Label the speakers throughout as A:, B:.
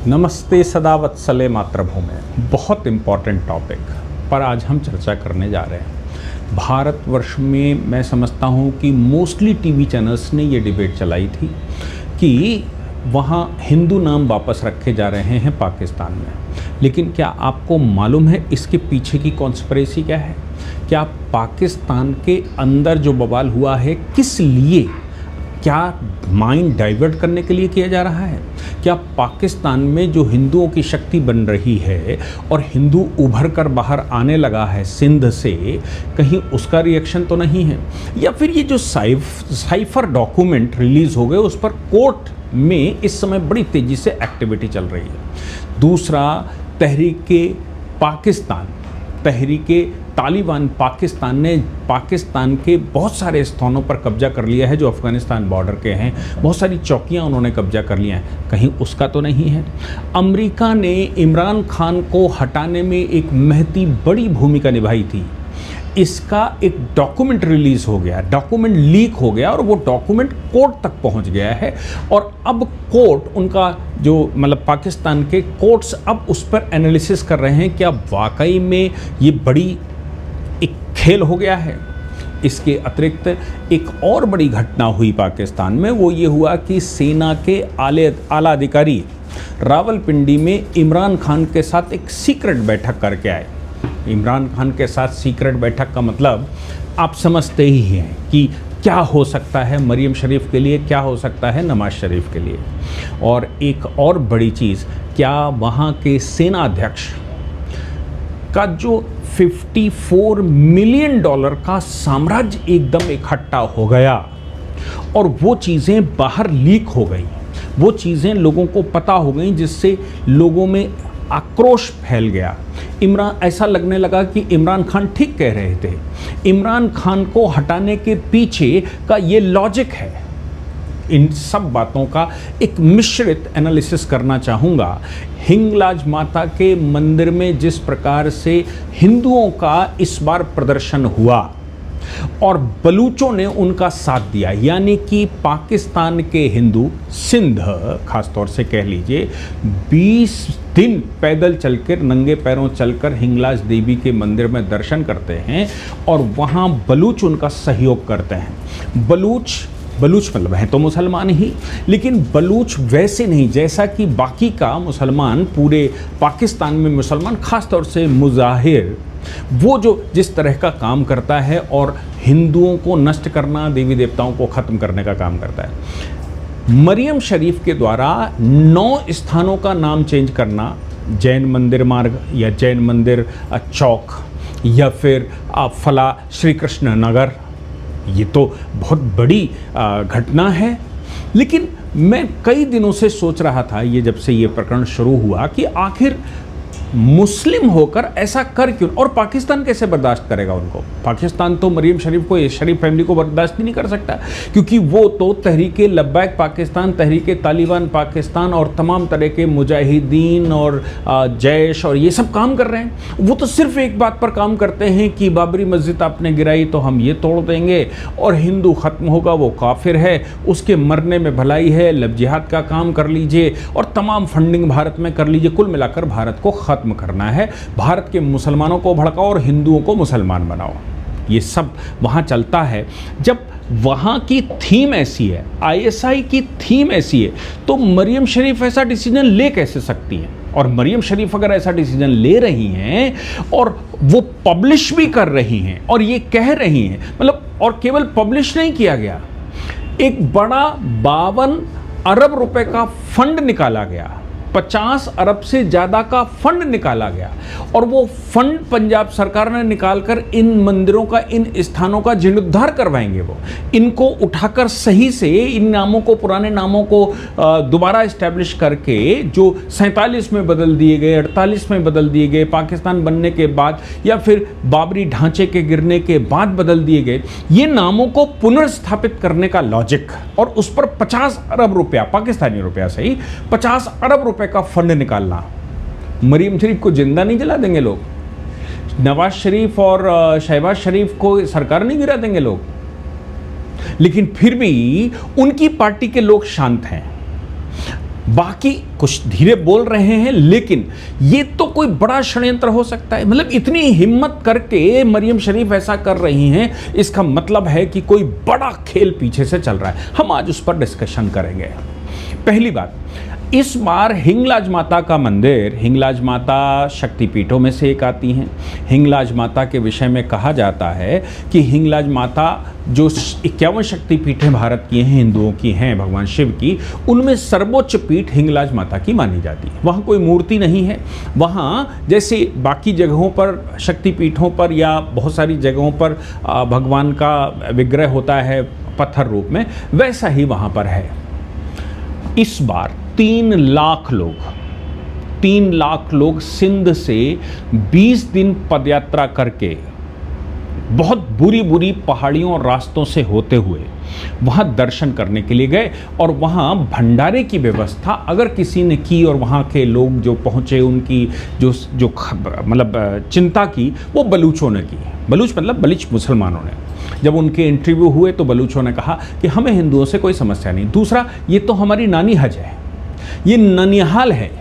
A: नमस्ते सदा वत्सले मातृभूमि। बहुत इम्पॉर्टेंट टॉपिक पर आज हम चर्चा करने जा रहे हैं। भारतवर्ष में मैं समझता हूँ कि मोस्टली टीवी चैनल्स ने ये डिबेट चलाई थी कि वहाँ हिंदू नाम वापस रखे जा रहे हैं पाकिस्तान में। लेकिन क्या आपको मालूम है इसके पीछे की कॉन्स्पिरेसी क्या है? क्या पाकिस्तान के अंदर जो बवाल हुआ है किस लिए, क्या माइंड डाइवर्ट करने के लिए किया जा रहा है? क्या पाकिस्तान में जो हिंदुओं की शक्ति बन रही है और हिंदू उभर कर बाहर आने लगा है सिंध से, कहीं उसका रिएक्शन तो नहीं है? या फिर ये जो साइफर डॉक्यूमेंट रिलीज़ हो गए उस पर कोर्ट में इस समय बड़ी तेज़ी से एक्टिविटी चल रही है। दूसरा, तहरीके तालिबान पाकिस्तान ने पाकिस्तान के बहुत सारे स्थानों पर कब्जा कर लिया है जो अफ़गानिस्तान बॉर्डर के हैं। बहुत सारी चौकियां उन्होंने कब्जा कर लिया हैं, कहीं उसका तो नहीं है? अमेरिका ने इमरान खान को हटाने में एक महती बड़ी भूमिका निभाई थी। इसका एक डॉक्यूमेंट रिलीज़ हो गया, डॉक्यूमेंट लीक हो गया और वो डॉक्यूमेंट कोर्ट तक पहुंच गया है। और अब कोर्ट उनका जो पाकिस्तान के कोर्ट्स अब उस पर एनालिसिस कर रहे हैं क्या वाकई में ये बड़ी एक खेल हो गया है। इसके अतिरिक्त एक और बड़ी घटना हुई पाकिस्तान में, वो ये हुआ कि सेना के आला अधिकारी रावलपिंडी में इमरान खान के साथ एक सीक्रेट बैठक करके आए। इमरान खान के साथ सीक्रेट बैठक का मतलब आप समझते ही हैं कि क्या हो सकता है मरियम शरीफ के लिए, क्या हो सकता है नवाज शरीफ के लिए। और एक और बड़ी चीज़, क्या वहाँ के सेना अध्यक्ष का जो $54 मिलियन का साम्राज्य एकदम इकट्ठा हो गया और वो चीज़ें बाहर लीक हो गई, वो चीज़ें लोगों को पता हो गई, जिससे लोगों में आक्रोश फैल गया। ऐसा लगने लगा कि इमरान खान ठीक कह रहे थे। इमरान खान को हटाने के पीछे का ये लॉजिक है। इन सब बातों का एक मिश्रित एनालिसिस करना चाहूँगा। हिंगलाज माता के मंदिर में जिस प्रकार से हिंदुओं का इस बार प्रदर्शन हुआ और बलूचों ने उनका साथ दिया, यानी कि पाकिस्तान के हिंदू सिंध खासतौर से कह लीजिए 20 दिन पैदल चलकर, नंगे पैरों चलकर हिंगलाज देवी के मंदिर में दर्शन करते हैं और वहाँ बलूच उनका सहयोग करते हैं। बलूच हैं तो मुसलमान ही, लेकिन बलूच वैसे नहीं जैसा कि बाकी का मुसलमान, पूरे पाकिस्तान में मुसलमान, ख़ास तौर से मुजाहिर, वो जो जिस तरह का काम करता है और हिंदुओं को नष्ट करना, देवी देवताओं को ख़त्म करने का काम करता है। मरियम शरीफ के द्वारा 9 स्थानों का नाम चेंज करना, जैन मंदिर मार्ग या जैन मंदिर चौक या फिर फला श्री कृष्ण नगर, ये तो बहुत बड़ी घटना है। लेकिन मैं कई दिनों से सोच रहा था, ये जब से ये प्रकरण शुरू हुआ, कि आखिर मुस्लिम होकर ऐसा कर क्यों, और पाकिस्तान कैसे बर्दाश्त करेगा उनको? पाकिस्तान तो मरियम शरीफ को, शरीफ फैमिली को बर्दाश्त ही नहीं कर सकता, क्योंकि वो तो तहरीके लब्बैक पाकिस्तान, तहरीके तालिबान पाकिस्तान और तमाम तरह के मुजाहिदीन और जैश और ये सब काम कर रहे हैं। वो तो सिर्फ एक बात पर काम करते हैं कि बाबरी मस्जिद आपने गिराई तो हम ये तोड़ देंगे और हिंदू ख़त्म होगा, वो काफिर है, उसके मरने में भलाई है, लब जिहाद का काम कर लीजिए और तमाम फंडिंग भारत में कर लीजिए। कुल मिलाकर भारत को खत्म करना है, भारत के मुसलमानों को भड़काओ और हिंदुओं को मुसलमान बनाओ। ये सब वहां चलता है। जब वहां की थीम ऐसी है, आईएसआई की थीम ऐसी है, तो मरियम शरीफ ऐसा डिसीजन ले कैसे सकती हैं? और मरियम शरीफ अगर ऐसा डिसीजन ले रही हैं और वो पब्लिश भी कर रही हैं और ये कह रही हैं, और केवल पब्लिश नहीं किया गया, एक बड़ा 52 अरब रुपए का फंड निकाला गया, 50 अरब से ज़्यादा का फंड निकाला गया और वो फंड पंजाब सरकार ने निकालकर इन मंदिरों का, इन स्थानों का जीर्णोद्धार करवाएंगे। वो इनको उठाकर सही से इन नामों को, पुराने नामों को दोबारा इस्टेब्लिश करके, जो 47 में बदल दिए गए, 48 में बदल दिए गए, पाकिस्तान बनने के बाद या फिर बाबरी ढांचे के गिरने के बाद बदल दिए गए, ये नामों को पुनर्स्थापित करने का लॉजिक, और उस पर 50 अरब रुपया, पाकिस्तानी रुपया सही, 50 अरब रुपए का फंड निकालना। मरियम शरीफ को जिंदा नहीं जला देंगे लोग, नवाज शरीफ और शहबाज शरीफ को सरकार नहीं गिरा देंगे लोग, लेकिन फिर भी उनकी पार्टी के लोग शांत हैं। बाकी कुछ धीरे बोल रहे हैं, लेकिन ये तो कोई बड़ा षड्यंत्र हो सकता है। मतलब इतनी हिम्मत करके मरियम शरीफ ऐसा कर रही हैं, इसका मतलब है कि कोई बड़ा खेल पीछे से चल रहा है। हम आज उस पर डिस्कशन करेंगे। पहली बात, इस बार हिंगलाज माता का मंदिर, हिंगलाज माता शक्तिपीठों में से एक आती हैं। हिंगलाज माता के विषय में कहा जाता है कि हिंगलाज माता जो 51 शक्तिपीठें भारत की हैं, हिंदुओं की हैं, भगवान शिव की, उनमें सर्वोच्च पीठ हिंगलाज माता की मानी जाती है। वहाँ कोई मूर्ति नहीं है। वहाँ जैसे बाकी जगहों पर, शक्तिपीठों पर या बहुत सारी जगहों पर भगवान का विग्रह होता है पत्थर रूप में, वैसा ही वहाँ पर है। इस बार 3 लाख लोग सिंध से 20 दिन पदयात्रा करके बहुत बुरी पहाड़ियों और रास्तों से होते हुए वहाँ दर्शन करने के लिए गए। और वहाँ भंडारे की व्यवस्था अगर किसी ने की, और वहाँ के लोग जो पहुँचे, उनकी जो मतलब चिंता की, वो बलूचों ने की। बलूच मतलब बलिच मुसलमानों ने। जब उनके इंटरव्यू हुए तो बलूचों ने कहा कि हमें हिंदुओं से कोई समस्या नहीं। दूसरा, ये तो हमारी नानी हज है, ये ननिहाल है,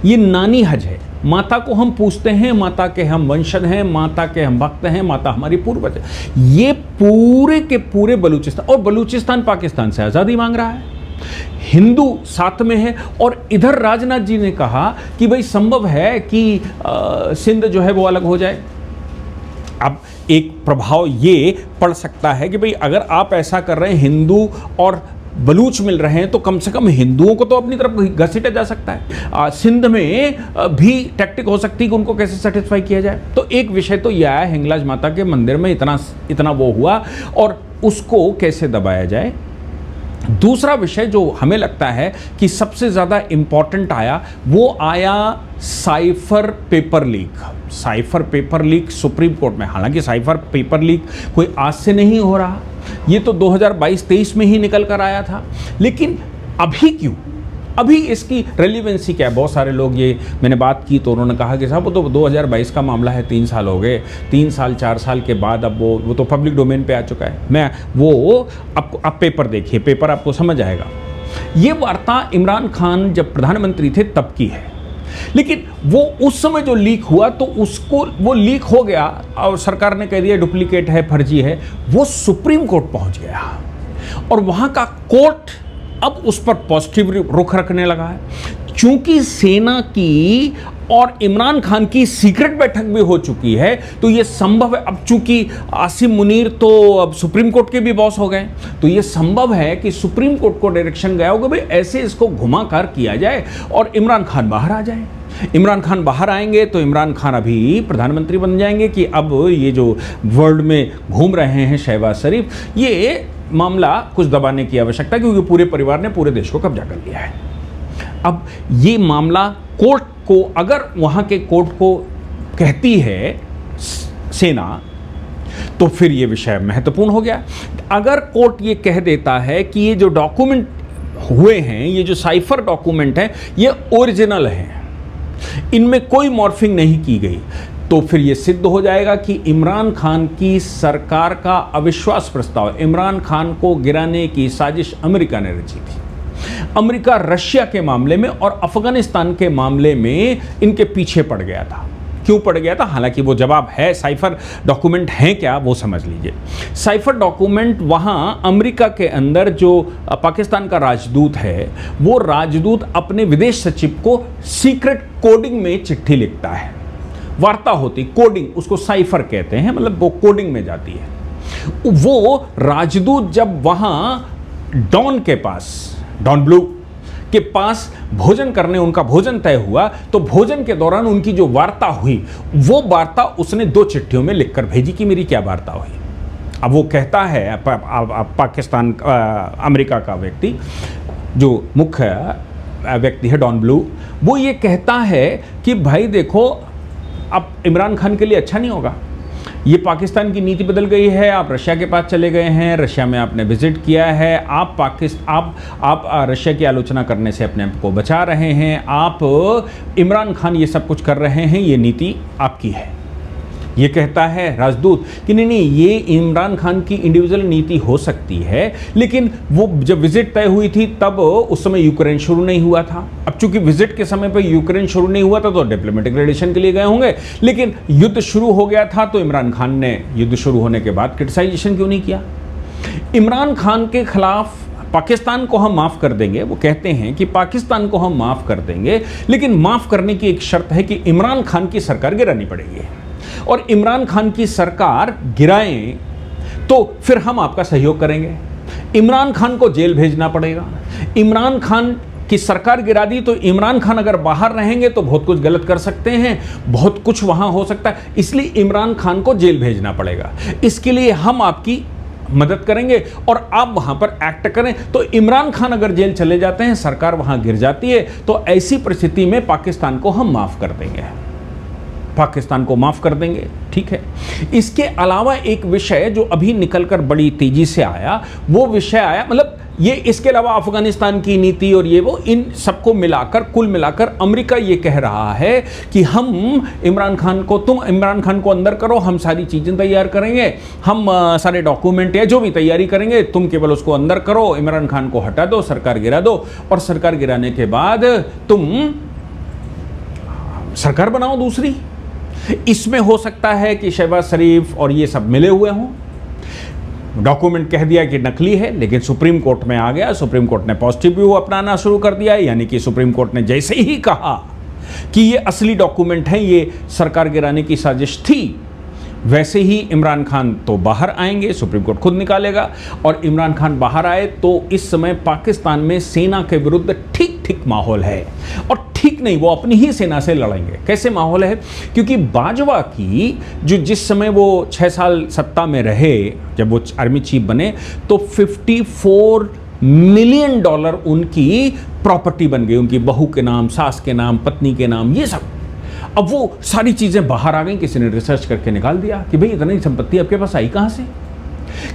A: ये नानी हज है। माता को हम पूछते हैं, माता के हम वंशज हैं, माता के हम भक्त हैं, माता हमारी पूर्वज है। ये पूरे के पूरे बलूचिस्तान, और बलूचिस्तान पाकिस्तान से आज़ादी मांग रहा है, हिंदू साथ में है। और इधर राजनाथ जी ने कहा कि भाई संभव है कि सिंध जो है वो अलग हो जाए। अब एक प्रभाव ये पड़ सकता है कि भाई अगर आप ऐसा कर रहे हैं, हिंदू और बलूच मिल रहे हैं, तो कम से कम हिंदुओं को तो अपनी तरफ घसीटा जा सकता है। सिंध में भी टैक्टिक हो सकती है कि उनको कैसे सेटिस्फाई किया जाए। तो एक विषय तो यह है, हिंगलाज माता के मंदिर में इतना वो हुआ और उसको कैसे दबाया जाए। दूसरा विषय जो हमें लगता है कि सबसे ज़्यादा इम्पॉर्टेंट आया, वो आया cipher paper leak. Cipher paper leak supreme court में। हालांकि साइफर पेपर लीक कोई आज से नहीं हो रहा, ये तो 2022-23 में ही निकल कर आया था। लेकिन अभी क्यों, अभी इसकी रेलिवेंसी क्या है? बहुत सारे लोग, ये मैंने बात की तो उन्होंने कहा कि साहब वो तो 2022 का मामला है, 3 साल हो गए, 3 साल 4 साल के बाद अब वो तो पब्लिक डोमेन पे आ चुका है। मैं वो आप पेपर देखिए, पेपर आपको समझ आएगा। ये वार्ता इमरान खान जब प्रधानमंत्री थे तब की है, लेकिन वो उस समय जो लीक हुआ तो उसको वो लीक हो गया और सरकार ने कह दिया डुप्लीकेट है, फर्जी है। वो सुप्रीम कोर्ट पहुंच गया और वहां का कोर्ट अब उस पर पॉजिटिव रुख रखने लगा है। चूंकि सेना की और इमरान खान की सीक्रेट बैठक भी हो चुकी है, तो ये संभव है। अब चूंकि आसिम मुनीर तो अब सुप्रीम कोर्ट के भी बॉस हो गए, तो ये संभव है कि सुप्रीम कोर्ट को डायरेक्शन गया होगा भाई ऐसे इसको घुमाकर किया जाए और इमरान खान बाहर आ जाए। इमरान खान बाहर आएंगे तो इमरान खान अभी प्रधानमंत्री बन जाएंगे कि अब ये जो वर्ल्ड में घूम रहे हैं शहबाज शरीफ, ये मामला कुछ दबाने की आवश्यकता, क्योंकि पूरे परिवार ने पूरे देश को कब्जा कर लिया है। अब ये मामला कोर्ट को, अगर वहाँ के कोर्ट को कहती है सेना, तो फिर ये विषय महत्वपूर्ण हो गया। अगर कोर्ट ये कह देता है कि ये जो डॉक्यूमेंट हुए हैं, ये जो साइफर डॉक्यूमेंट हैं, ये ओरिजिनल हैं, इनमें कोई मॉर्फिंग नहीं की गई, तो फिर ये सिद्ध हो जाएगा कि इमरान खान की सरकार का अविश्वास प्रस्ताव, इमरान खान को गिराने की साजिश अमेरिका ने रची थी। अमेरिका रशिया के मामले में और अफगानिस्तान के मामले में इनके पीछे पड़ गया था। क्यों पड़ गया था? हालांकि वो जवाब है, साइफर डॉक्यूमेंट हैं क्या वो समझ लीजिए। साइफर डॉक्यूमेंट, वहाँ अमेरिका के अंदर जो पाकिस्तान का राजदूत है, वो राजदूत अपने विदेश सचिव को सीक्रेट कोडिंग में चिट्ठी लिखता है। वार्ता होती, कोडिंग, उसको साइफर कहते हैं, मतलब वो कोडिंग में जाती है। वो राजदूत जब वहाँ डॉन के पास, डॉन ब्लू के पास भोजन करने, उनका भोजन तय हुआ, तो भोजन के दौरान उनकी जो वार्ता हुई, वो वार्ता उसने 2 चिट्ठियों में लिखकर भेजी कि मेरी क्या वार्ता हुई। अब वो कहता है, पाकिस्तान अमेरिका का व्यक्ति, जो मुख्य व्यक्ति है डॉन ब्लू, वो ये कहता है कि भाई देखो, अब इमरान खान के लिए अच्छा नहीं होगा, ये पाकिस्तान की नीति बदल गई है, आप रशिया के पास चले गए हैं, रशिया में आपने विजिट किया है, आप रशिया की आलोचना करने से अपने आप को बचा रहे हैं, आप इमरान खान ये सब कुछ कर रहे हैं, ये नीति आपकी है। ये कहता है राजदूत कि नहीं नहीं, ये इमरान खान की इंडिविजुअल नीति हो सकती है, लेकिन वो जब विजिट तय हुई थी तब उस समय यूक्रेन शुरू नहीं हुआ था। अब चूंकि विजिट के समय पर यूक्रेन शुरू नहीं हुआ था तो डिप्लोमेटिक रिलेशन के लिए गए होंगे, लेकिन युद्ध शुरू हो गया था तो इमरान खान ने युद्ध शुरू होने के बाद क्रिटिसाइजेशन क्यों नहीं किया? इमरान खान के खिलाफ पाकिस्तान को हम माफ़ कर देंगे, वो कहते हैं कि पाकिस्तान को हम माफ़ कर देंगे, लेकिन माफ़ करने की एक शर्त है कि इमरान खान की सरकार गिरानी पड़ेगी, और इमरान खान की सरकार गिराएं तो फिर हम आपका सहयोग करेंगे। इमरान खान को जेल भेजना पड़ेगा। इमरान खान की सरकार गिरा दी तो इमरान खान अगर बाहर रहेंगे तो बहुत कुछ गलत कर सकते हैं, बहुत कुछ वहां हो सकता है, इसलिए इमरान खान को जेल भेजना पड़ेगा। इसके लिए हम आपकी मदद करेंगे और आप वहां पर एक्ट करें। तो इमरान खान अगर जेल चले जाते हैं, सरकार वहां गिर जाती है, तो ऐसी परिस्थिति में पाकिस्तान को हम माफ कर देंगे, पाकिस्तान को माफ कर देंगे, ठीक है। इसके अलावा एक विषय जो अभी निकलकर बड़ी तेजी से आया, वो विषय आया, मतलब ये इसके अलावा अफगानिस्तान की नीति और ये वो, इन सबको मिलाकर, कुल मिलाकर अमेरिका ये कह रहा है कि हम इमरान खान को, तुम इमरान खान को अंदर करो, हम सारी चीज़ें तैयार करेंगे, हम सारे डॉक्यूमेंट या जो भी तैयारी करेंगे, तुम केवल उसको अंदर करो, इमरान खान को हटा दो, सरकार गिरा दो, और सरकार गिराने के बाद तुम सरकार बनाओ दूसरी। इसमें हो सकता है कि शहबाज शरीफ और ये सब मिले हुए हों। डॉक्यूमेंट कह दिया कि नकली है, लेकिन सुप्रीम कोर्ट में आ गया, सुप्रीम कोर्ट ने पॉजिटिव व्यू अपनाना शुरू कर दिया है, यानी कि सुप्रीम कोर्ट ने जैसे ही कहा कि ये असली डॉक्यूमेंट है, ये सरकार गिराने की साजिश थी, वैसे ही इमरान खान तो बाहर आएंगे, सुप्रीम कोर्ट खुद निकालेगा, और इमरान खान बाहर आए तो इस समय पाकिस्तान में सेना के विरुद्ध ठीक ठीक माहौल है। और ठीक नहीं, वो अपनी ही सेना से लड़ेंगे। कैसे माहौल है? क्योंकि बाजवा की जो जिस समय वो 6 साल सत्ता में रहे, जब वो आर्मी चीफ बने, तो $54 मिलियन उनकी प्रॉपर्टी बन गई, उनकी बहू के नाम, सास के नाम, पत्नी के नाम, ये सब। अब वो सारी चीज़ें बाहर आ गई, किसी ने रिसर्च करके निकाल दिया कि भाई इतनी संपत्ति आपके पास आई कहाँ से।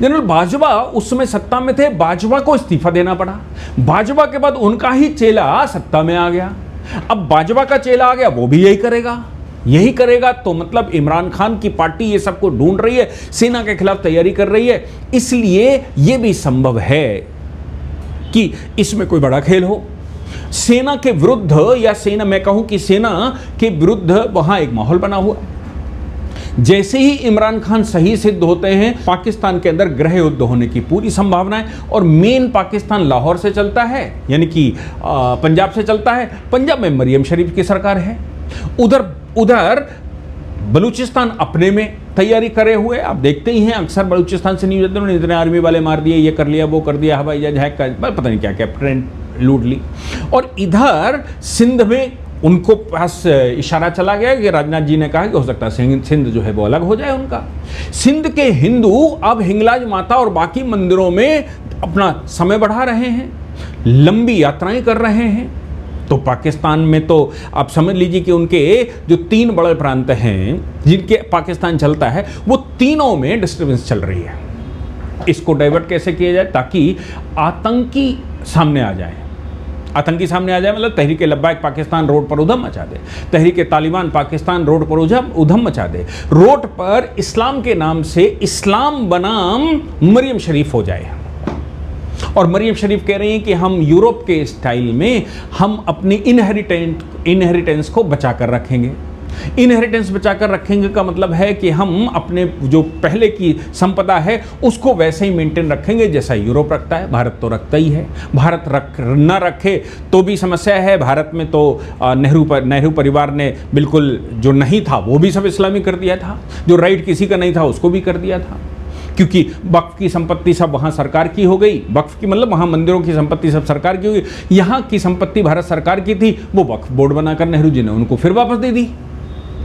A: जनरल बाजवा उस समय सत्ता में थे, बाजवा को इस्तीफा देना पड़ा, बाजवा के बाद उनका ही चेला सत्ता में आ गया, अब बाजवा का चेला आ गया, वो भी यही करेगा। तो मतलब इमरान खान की पार्टी ये सबको ढूंढ रही है, सेना के खिलाफ तैयारी कर रही है, इसलिए ये भी संभव है कि इसमें कोई बड़ा खेल हो सेना के विरुद्ध, या सेना, मैं कहूं कि सेना के विरुद्ध वहां एक माहौल बना हुआ। जैसे ही इमरान खान सही सिद्ध होते हैं, पाकिस्तान के अंदर गृह युद्ध होने की पूरी संभावना है, और मेन पाकिस्तान लाहौर से चलता है, यानी कि पंजाब से चलता है। पंजाब में मरियम शरीफ की सरकार है, उधर बलूचिस्तान अपने में तैयारी करे हुए। आप देखते ही हैं अक्सर बलूचिस्तान से न्यूज़ आते हैं, इतने आर्मी वाले मार दिए, ये कर लिया, वो कर दिया, हवाई जहाज हैक कर, पता नहीं क्या क्या ट्रेन लूट ली। और इधर सिंध में उनको पास इशारा चला गया कि राजनाथ जी ने कहा कि हो सकता है सिंध जो है वो अलग हो जाए उनका। सिंध के हिंदू अब हिंगलाज माता और बाकी मंदिरों में अपना समय बढ़ा रहे हैं, लंबी यात्राएं कर रहे हैं। तो पाकिस्तान में तो आप समझ लीजिए कि उनके जो 3 बड़े प्रांत हैं जिनके पाकिस्तान चलता है, वो तीनों में डिस्टर्बेंस चल रही है। इसको डाइवर्ट कैसे किया जाए ताकि आतंकी सामने आ जाए, मतलब तहरीक लब्बाइक पाकिस्तान रोड पर उधम मचा दे, तहरीक तालिबान पाकिस्तान रोड पर उधम मचा दे, रोड पर इस्लाम के नाम से इस्लाम बनाम मरियम शरीफ हो जाए। और मरियम शरीफ कह रही हैं कि हम यूरोप के स्टाइल में हम अपनी इनहेरिटेंस को बचाकर रखेंगे। इनहेरिटेंस बचाकर रखेंगे का मतलब है कि हम अपने जो पहले की संपदा है उसको वैसे ही मेंटेन रखेंगे जैसा यूरोप रखता है। भारत तो रखता ही है, भारत न रखे तो भी समस्या है। भारत में तो नेहरू परिवार ने बिल्कुल जो नहीं था वो भी सब इस्लामी कर दिया था, जो राइट किसी का नहीं था उसको भी कर दिया था, क्योंकि वक्फ की संपत्ति सब वहाँ सरकार की हो गई। वक्फ की मतलब वहाँ मंदिरों की संपत्ति सब सरकार की हो गई। यहाँ की संपत्ति भारत सरकार की थी, वो वक्फ बोर्ड बनाकर नेहरू जी ने उनको फिर वापस दे दी,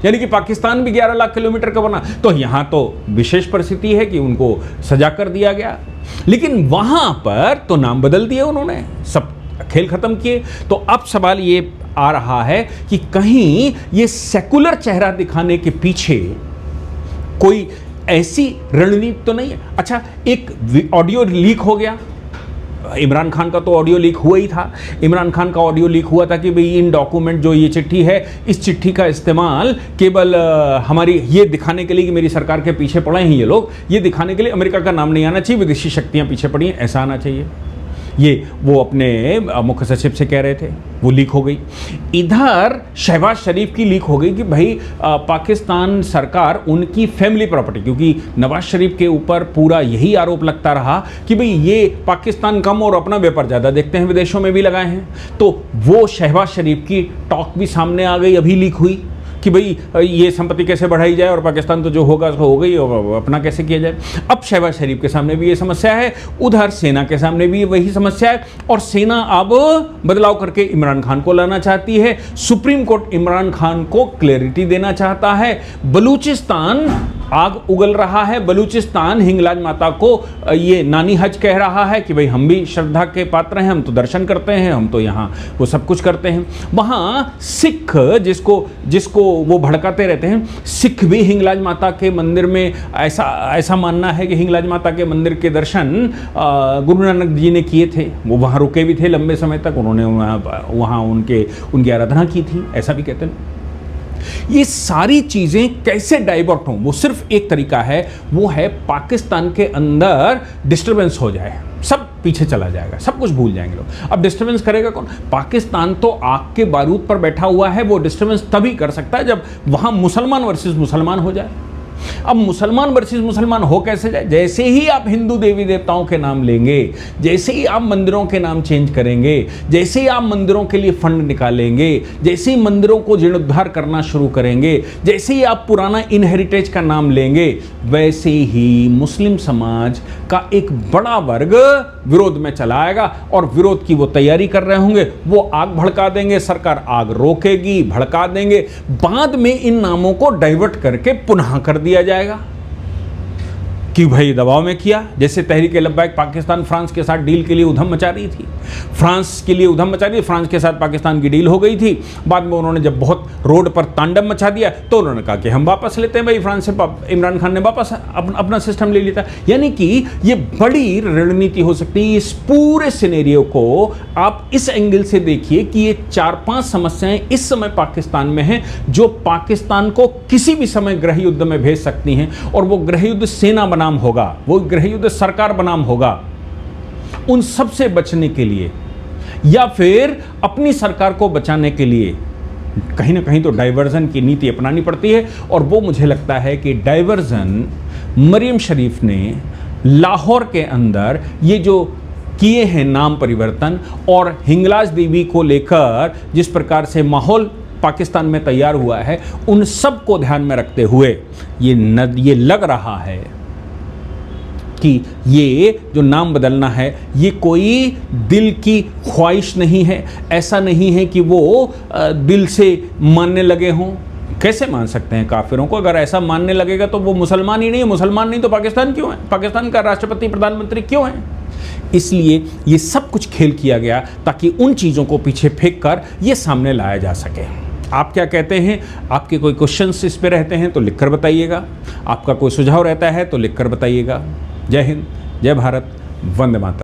A: यानी कि पाकिस्तान भी 11 लाख किलोमीटर का बना। तो यहाँ तो विशेष परिस्थिति है कि उनको सजा कर दिया गया, लेकिन वहाँ पर तो नाम बदल दिए उन्होंने, सब खेल खत्म किए। तो अब सवाल ये आ रहा है कि कहीं ये सेकुलर चेहरा दिखाने के पीछे कोई ऐसी रणनीति तो नहीं है। अच्छा, एक ऑडियो लीक हो गया इमरान खान का तो ऑडियो लीक हुआ ही था। इमरान खान का ऑडियो लीक हुआ था कि भाई इन डॉक्यूमेंट जो ये चिट्ठी है, इस चिट्ठी का इस्तेमाल केवल हमारी ये दिखाने के लिए कि मेरी सरकार के पीछे पड़े हैं ये लोग, ये दिखाने के लिए अमेरिका का नाम नहीं आना चाहिए, विदेशी शक्तियां पीछे पड़ी हैं, ऐसा आना चाहिए। ये वो अपने मुख्य सचिव से कह रहे थे, वो लीक हो गई। इधर शहबाज शरीफ की लीक हो गई कि भाई पाकिस्तान सरकार उनकी फैमिली प्रॉपर्टी, क्योंकि नवाज शरीफ के ऊपर पूरा यही आरोप लगता रहा कि भाई ये पाकिस्तान कम और अपना व्यापार ज़्यादा देखते हैं, विदेशों में भी लगाए हैं, तो वो शहबाज शरीफ की टॉक भी सामने आ गई, अभी लीक हुई कि भाई ये संपत्ति कैसे बढ़ाई जाए और पाकिस्तान तो जो होगा उसको हो गई और अपना कैसे किया जाए। अब शहबाज शरीफ के सामने भी ये समस्या है, उधर सेना के सामने भी वही समस्या है, और सेना अब बदलाव करके इमरान खान को लाना चाहती है। सुप्रीम कोर्ट इमरान खान को क्लैरिटी देना चाहता है। बलूचिस्तान आग उगल रहा है, बलूचिस्तान हिंगलाज माता को ये नानी हज कह रहा है कि भाई हम भी श्रद्धा के पात्र हैं, हम तो दर्शन करते हैं, हम तो यहाँ वो सब कुछ करते हैं। वहाँ सिख जिसको वो भड़काते रहते हैं, सिख भी हिंगलाज माता के मंदिर में ऐसा मानना है कि हिंगलाज माता के मंदिर के दर्शन गुरु नानक जी ने किए थे, वो वहाँ रुके भी थे लंबे समय तक, उन्होंने वहाँ उनकी आराधना की थी, ऐसा भी कहते हैं। ये सारी चीजें कैसे डाइवर्ट हों, वो सिर्फ एक तरीका है, वो है पाकिस्तान के अंदर डिस्टरबेंस हो जाए, सब पीछे चला जाएगा, सब कुछ भूल जाएंगे लोग। अब डिस्टरबेंस करेगा कौन? पाकिस्तान तो आग के बारूद पर बैठा हुआ है, वो डिस्टरबेंस तभी कर सकता है जब वहां मुसलमान वर्सेस मुसलमान हो जाए। अब मुसलमान वर्सेस मुसलमान हो कैसे जाए? जैसे ही आप हिंदू देवी देवताओं के नाम लेंगे, जैसे ही आप मंदिरों के नाम चेंज करेंगे, जैसे ही आप मंदिरों के लिए फंड निकालेंगे, जैसे ही मंदिरों को जीर्णोद्धार करना शुरू करेंगे, जैसे ही आप पुराना इनहेरिटेज का नाम लेंगे, वैसे ही मुस्लिम समाज का एक बड़ा वर्ग विरोध में चला आएगा और विरोध की वो तैयारी कर रहे होंगे, वो आग भड़का देंगे, सरकार आग रोकेगी, भड़का देंगे, बाद में इन नामों को डाइवर्ट करके पुनः कर दिया जाएगा कि भाई दबाव में किया। जैसे तहरीक लब्बैक पाकिस्तान फ्रांस के साथ डील के लिए उधम मचा रही थी, फ्रांस के लिए उधम मचा रही थी, फ्रांस के साथ पाकिस्तान की डील हो गई थी, बाद में उन्होंने जब बहुत रोड पर तांडव मचा दिया तो उन्होंने कहा कि हम वापस लेते हैं भाई, फ्रांस से इमरान खान ने वापस अपना सिस्टम ले लिया। यानी कि ये बड़ी रणनीति हो सकती है। इस पूरे सिनेरियो को आप इस एंगल से देखिए कि ये 4-5 समस्याएं इस समय पाकिस्तान में हैं जो पाकिस्तान को किसी भी समय गृह युद्ध में भेज सकती हैं, और वो गृह युद्ध सेना बनाम होगा, वो गृह युद्ध सरकार बनाम होगा। उन सब से बचने के लिए या फिर अपनी सरकार को बचाने के लिए कहीं ना कहीं तो डाइवर्जन की नीति अपनानी पड़ती है, और वो मुझे लगता है कि डाइवर्जन मरियम शरीफ ने लाहौर के अंदर ये जो किए हैं नाम परिवर्तन, और हिंगलाज देवी को लेकर जिस प्रकार से माहौल पाकिस्तान में तैयार हुआ है, उन सब को ध्यान में रखते हुए ये लग रहा है कि ये जो नाम बदलना है ये कोई दिल की ख्वाहिश नहीं है। ऐसा नहीं है कि वो दिल से मानने लगे हों। कैसे मान सकते हैं काफिरों को? अगर ऐसा मानने लगेगा तो वो मुसलमान ही नहीं है। मुसलमान नहीं तो पाकिस्तान क्यों है? पाकिस्तान का राष्ट्रपति प्रधानमंत्री क्यों है? इसलिए ये सब कुछ खेल किया गया ताकि उन चीज़ों को पीछे फेंक कर ये सामने लाया जा सके। आप क्या कहते हैं? आपके कोई क्वेश्चंस इस पे रहते हैं तो लिखकर बताइएगा। आपका कोई सुझाव रहता है तो लिखकर बताइएगा। जय हिंद, जय भारत, वंदे मातरम।